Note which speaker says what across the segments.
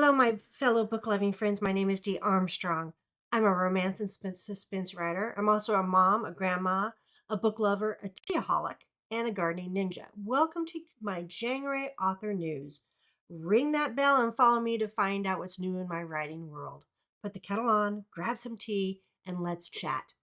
Speaker 1: Hello, my fellow book loving friends. My name is Dee Armstrong. I'm a romance and suspense writer. I'm also a mom, a grandma, a book lover, a teaholic, and a gardening ninja. Welcome to my January author news. Ring that bell and follow me to find out what's new in my writing world. Put the kettle on, grab some tea, and let's chat.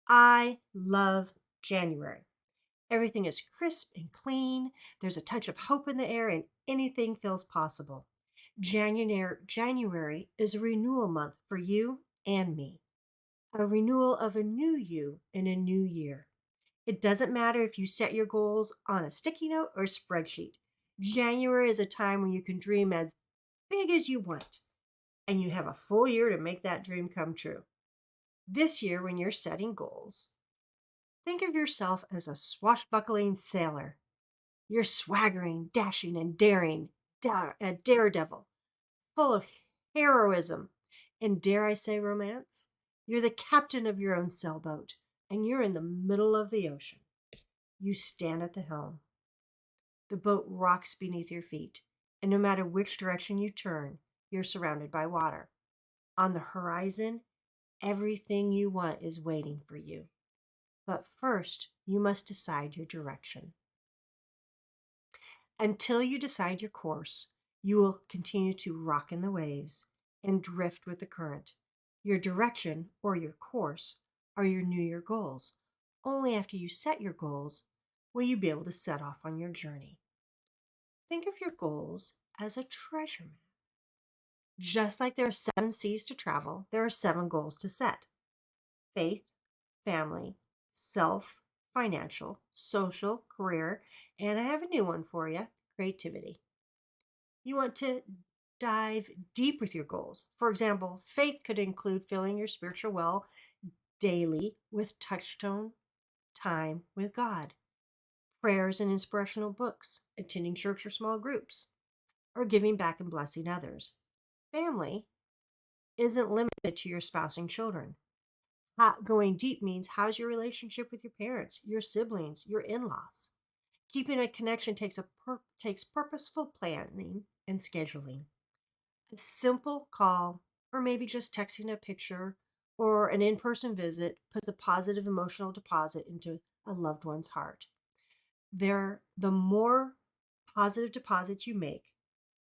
Speaker 1: I love January. Everything is crisp and clean. There's a touch of hope in the air, and anything feels possible. January is a renewal month for you and me, a renewal of a new you in a new year. It doesn't matter if you set your goals on a sticky note or spreadsheet. January is a time when you can dream as big as you want, and you have a full year to make that dream come true. This year, when you're setting goals, think of yourself as a swashbuckling sailor. You're swaggering, dashing, and daring, a daredevil, full of heroism and, dare I say, romance. You're the captain of your own sailboat, and you're in the middle of the ocean. You stand at the helm. The boat rocks beneath your feet, and no matter which direction you turn, you're surrounded by water. On the horizon, everything you want is waiting for you. But first, you must decide your direction. Until you decide your course, you will continue to rock in the waves and drift with the current. Your direction or your course are your New Year goals. Only after you set your goals will you be able to set off on your journey. Think of your goals as a treasure map. Just like there are 7 seas to travel, there are 7 goals to set: faith, family, self, financial, social, career, and I have a new one for you: creativity. You want to dive deep with your goals. For example, faith could include filling your spiritual well daily with touchstone time with God, prayers and inspirational books, attending church or small groups, or giving back and blessing others. Family isn't limited to your spouse and children. Going deep means, how's your relationship with your parents, your siblings, your in-laws? Keeping a connection takes purposeful planning and scheduling. A simple call, or maybe just texting a picture or an in person visit, puts a positive emotional deposit into a loved one's heart. The more positive deposits you make,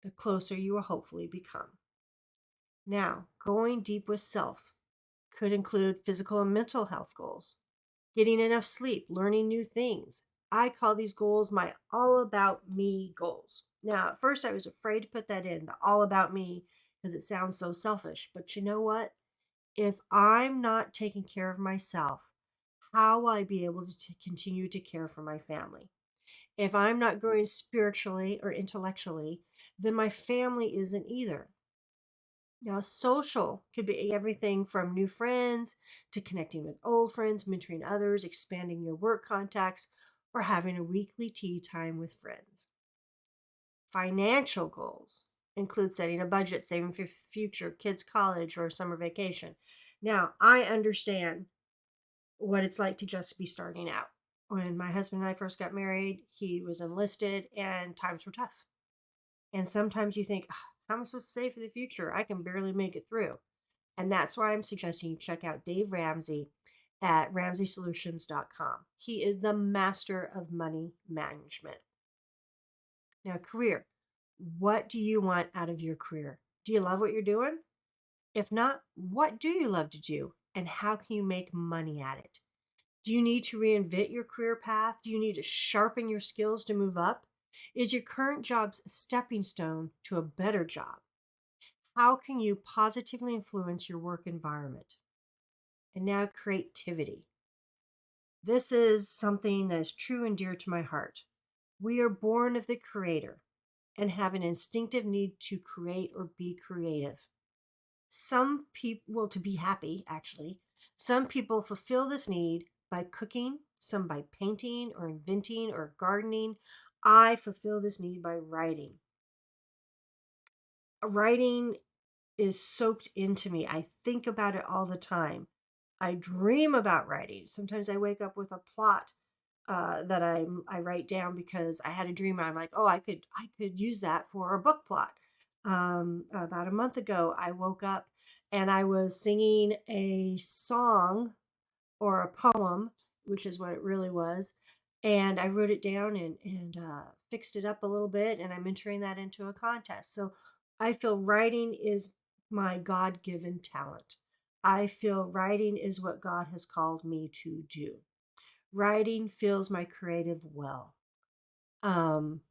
Speaker 1: the closer you will hopefully become. Now, going deep with self could include physical and mental health goals, getting enough sleep, learning new things. I call these goals my all about me goals. Now, at first, I was afraid to put that in, the all about me, because it sounds so selfish. But you know what? If I'm not taking care of myself, how will I be able to continue to care for my family? If I'm not growing spiritually or intellectually, then my family isn't either. Now, social could be everything from new friends to connecting with old friends, mentoring others, expanding your work contacts, or having a weekly tea time with friends. Financial goals include setting a budget, saving for future kids' college or summer vacation. Now, I understand what it's like to just be starting out. When my husband and I first got married, he was enlisted and times were tough. And sometimes you think, how am I supposed to save for the future? I can barely make it through. And that's why I'm suggesting you check out Dave Ramsey at ramseysolutions.com. He is the master of money management. Now, career. What do you want out of your career? Do you love what you're doing? If not, what do you love to do? And how can you make money at it? Do you need to reinvent your career path? Do you need to sharpen your skills to move up? Is your current job a stepping stone to a better job? How can you positively influence your work environment? And now, creativity. This is something that is true and dear to my heart. We are born of the Creator and have an instinctive need to create or be creative. Some people, well, to be happy, actually, some people fulfill this need by cooking, some by painting or inventing or gardening. I fulfill this need by writing. Writing is soaked into me. I think about it all the time. I dream about writing. Sometimes I wake up with a plot that I write down because I had a dream. I'm like, oh, I could use that for a book plot. About a month ago, I woke up and I was singing a song or a poem, which is what it really was. And I wrote it down and fixed it up a little bit, and I'm entering that into a contest. So I feel writing is my God given talent. I feel writing is what God has called me to do. Writing fills my creative well. Um,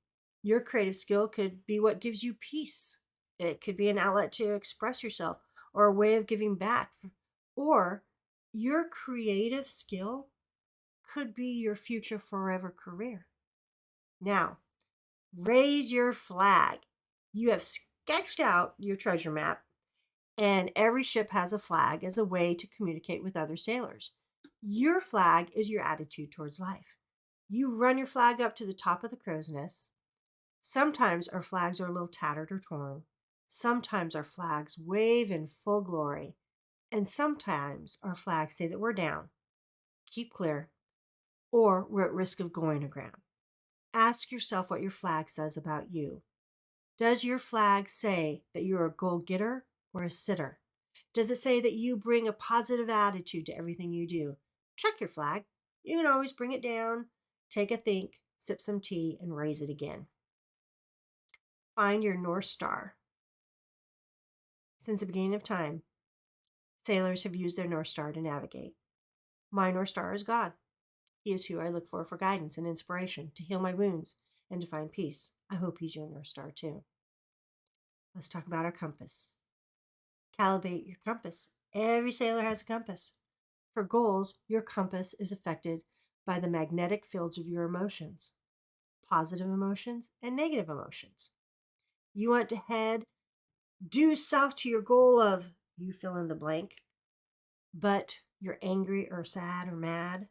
Speaker 1: your creative skill could be what gives you peace. It could be an outlet to express yourself or a way of giving back. Or your creative skill could be your future forever career. Now, raise your flag. You have sketched out your treasure map, and every ship has a flag as a way to communicate with other sailors. Your flag is your attitude towards life. You run your flag up to the top of the crow's nest. Sometimes our flags are a little tattered or torn. Sometimes our flags wave in full glory. And sometimes our flags say that we're down, keep clear, or we're at risk of going aground. Ask yourself what your flag says about you. Does your flag say that you're a goal getter or a sitter? Does it say that you bring a positive attitude to everything you do? Check your flag. You can always bring it down, take a think, sip some tea, and raise it again. Find your North Star. Since the beginning of time, sailors have used their North Star to navigate. My North Star is God. He is who I look for guidance and inspiration, to heal my wounds and to find peace. I hope he's your North Star too. Let's talk about our compass. Calibrate your compass. Every sailor has a compass. For goals, your compass is affected by the magnetic fields of your emotions, positive emotions and negative emotions. You want to head due south to your goal of you fill in the blank, but you're angry or sad or mad.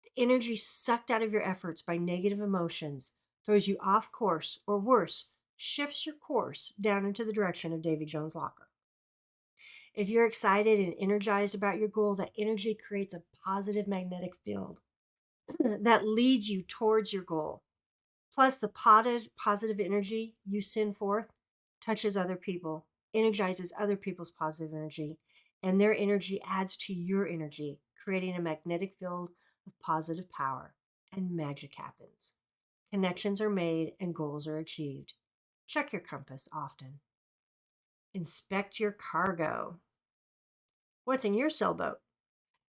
Speaker 1: The energy sucked out of your efforts by negative emotions throws you off course, or worse, shifts your course down into the direction of Davy Jones' locker. If you're excited and energized about your goal, that energy creates a positive magnetic field that leads you towards your goal. Plus, the positive energy you send forth touches other people, energizes other people's positive energy, and their energy adds to your energy, creating a magnetic field of positive power, and magic happens. Connections are made and goals are achieved. Check your compass often. Inspect your cargo. What's in your sailboat?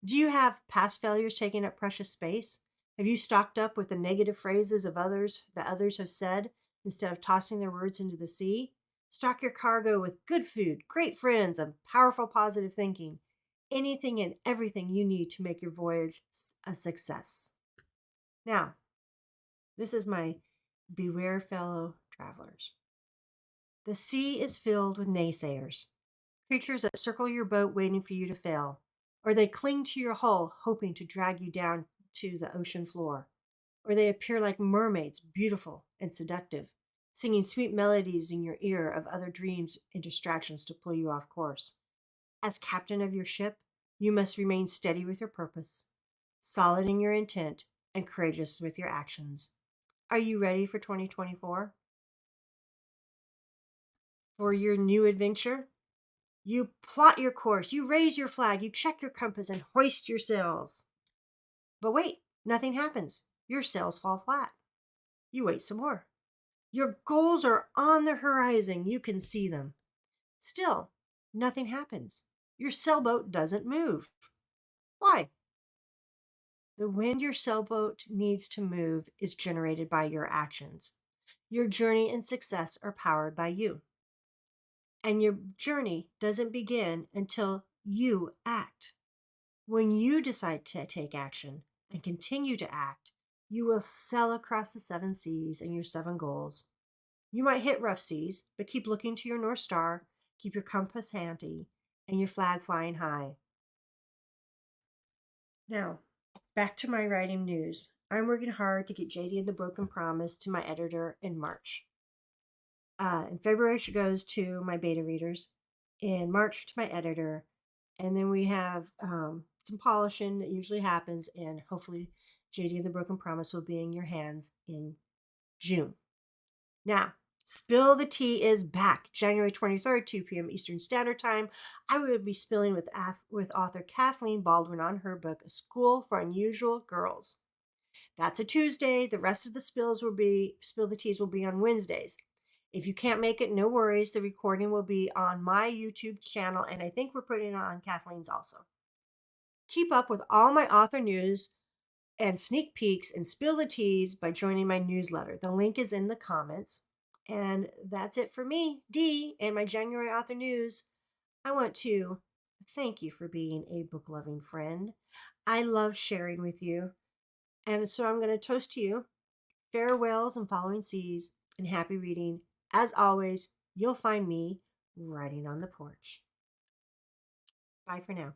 Speaker 1: Do you have past failures taking up precious space? Have you stocked up with the negative phrases of others that others have said instead of tossing their words into the sea? Stock your cargo with good food, great friends, and powerful positive thinking. Anything and everything you need to make your voyage a success. Now, this is my beware fellow travelers. The sea is filled with naysayers, creatures that circle your boat waiting for you to fail, or they cling to your hull hoping to drag you down to the ocean floor, or they appear like mermaids, beautiful and seductive, singing sweet melodies in your ear of other dreams and distractions to pull you off course. As captain of your ship, you must remain steady with your purpose, solid in your intent, and courageous with your actions. Are you ready for 2024? For your new adventure? You plot your course, you raise your flag, you check your compass, and hoist your sails. But wait, nothing happens. Your sails fall flat. You wait some more. Your goals are on the horizon. You can see them. Still, nothing happens. Your sailboat doesn't move. Why? The wind your sailboat needs to move is generated by your actions. Your journey and success are powered by you. And your journey doesn't begin until you act. When you decide to take action and continue to act, you will sail across the 7 seas and your 7 goals. You might hit rough seas, but keep looking to your North Star, keep your compass handy, and your flag flying high. Now, back to my writing news. I'm working hard to get JD and the Broken Promise to my editor in March. In February, she goes to my beta readers. In March, to my editor. And then we have some polishing that usually happens, and hopefully JD and the Broken Promise will be in your hands in June. Now, Spill the Tea is back January 23rd, 2 p.m. Eastern Standard Time. I will be spilling with author Kathleen Baldwin on her book, A School for Unusual Girls. That's a Tuesday. The rest of the Spill the Teas will be on Wednesdays. If you can't make it, no worries. The recording will be on my YouTube channel, and I think we're putting it on Kathleen's also. Keep up with all my author news and sneak peeks and spill the teas by joining my newsletter. The link is in the comments. And that's it for me, Dee, and my January author news. I want to thank you for being a book loving friend. I love sharing with you. And so I'm going to toast to you. Farewells and following seas and happy reading. As always, you'll find me writing on the porch. Bye for now.